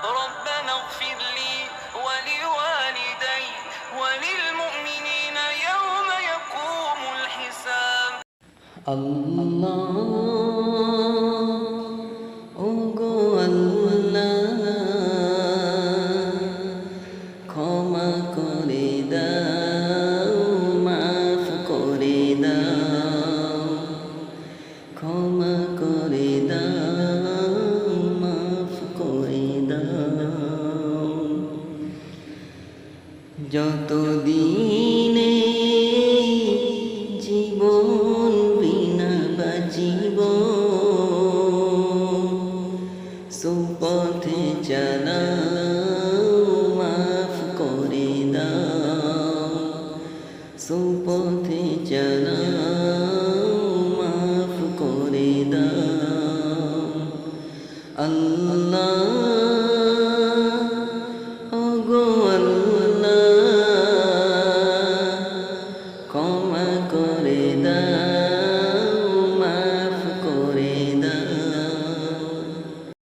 ربنا اغفر لي ولوالدي وللمؤمنين يوم يقوم الحساب আল্লাহ ওগো আল্লাহ ক্ষমা করে দাও মাফ করে দাও ক্ষমা করে দাও মাফ করে দাও যতদিনে জীবন বিনা বাজিব সুপথে চালাও মাফ করে দাও সুপথে চালাও মাফ করে দাও আল্লাহ ওগো আল্লাহ ক্ষমা